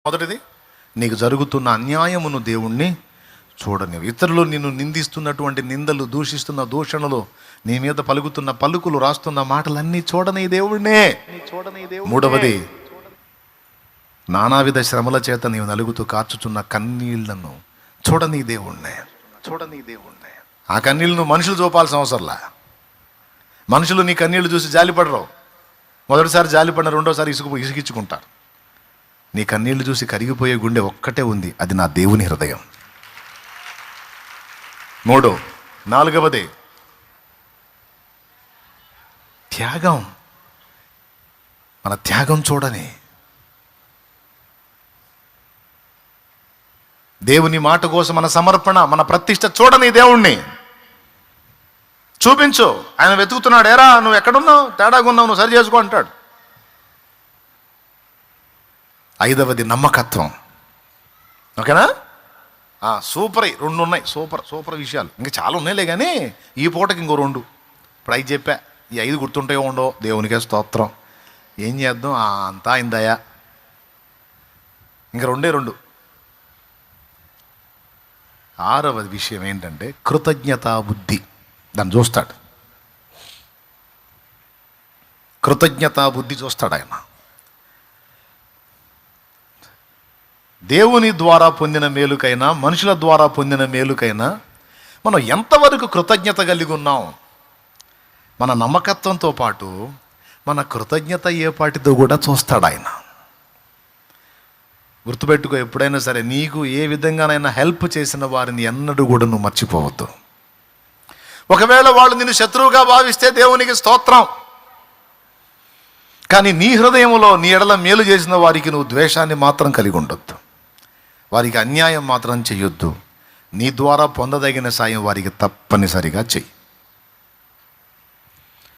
మొదటిది, నీకు జరుగుతున్న అన్యాయమును దేవుణ్ణి చూడనివ్వు. ఇతరులు నిన్ను నిందిస్తున్నటువంటి నిందలు, దూషిస్తున్న దూషణలు, నీ మీద పలుకుతున్న పలుకులు, రాస్తున్న మాటలన్నీ చూడని దేవుణ్ణే. మూడవది, నానావిధ శ్రమల చేత నీవు నలుగుతూ కార్చుచున్న కన్నీళ్లను చూడని దేవుణ్ణే. ఆ కన్నీళ్లను మనుషులు చూపాల్సిన అవసరంలా. మనుషులు నీ కన్నీళ్లు చూసి జాలిపడరు. మొదటిసారి జాలిపడిన, రెండోసారి ఇసుకిచ్చుకుంటారు. నీ కన్నీళ్లు చూసి కరిగిపోయే గుండె ఒక్కటే ఉంది, అది నా దేవుని హృదయం. నాలుగవది త్యాగం. మన త్యాగం చూడని, దేవుని మాట కోసం మన సమర్పణ, మన ప్రతిష్ట చూడని దేవుణ్ణి చూపించు. ఆయన వెతుకుతున్నాడు. ఏరా నువ్వు ఎక్కడున్నావు, తేడాగా ఉన్నావు, నువ్వు సరి చేసుకో అంటాడు. ఐదవది నమ్మకత్వం. ఓకేనా? సూపర్. రెండు ఉన్నాయి, సూపర్ విషయాలు. ఇంకా చాలా ఉన్నాయిలే, కానీ ఈ పూటకి ఇంకో రెండు. ఇప్పుడు 5 చెప్పా, ఈ 5 గుర్తుంటాయో ఉండో, దేవునికే స్తోత్రం. ఏం చేద్దాం, అంతా అయిందయా. ఇంకా 2. ఆరవది విషయం ఏంటంటే కృతజ్ఞతా బుద్ధి. దాన్ని చూస్తాడు. కృతజ్ఞతా బుద్ధి చూస్తాడు ఆయన. దేవుని ద్వారా పొందిన మేలుకైనా, మనుషుల ద్వారా పొందిన మేలుకైనా మనం ఎంతవరకు కృతజ్ఞత కలిగి ఉన్నాం. మన నమ్మకత్వంతో పాటు మన కృతజ్ఞత ఏ పాటితో కూడా చూస్తాడు ఆయన. గుర్తుపెట్టుకో, ఎప్పుడైనా సరే నీకు ఏ విధంగానైనా హెల్ప్ చేసిన వారిని ఎన్నడూ కూడా నువ్వు మర్చిపోవద్దు. ఒకవేళ వాళ్ళు నిన్ను శత్రువుగా భావిస్తే దేవునికి స్తోత్రం. కానీ నీ హృదయంలో నీ ఎడల మేలు చేసిన వారికి నువ్వు ద్వేషాన్ని మాత్రం కలిగి ఉండొద్దు. వారికి అన్యాయం మాత్రం చెయ్యొద్దు. నీ ద్వారా పొందదగిన సాయం వారికి తప్పనిసరిగా చెయ్యి.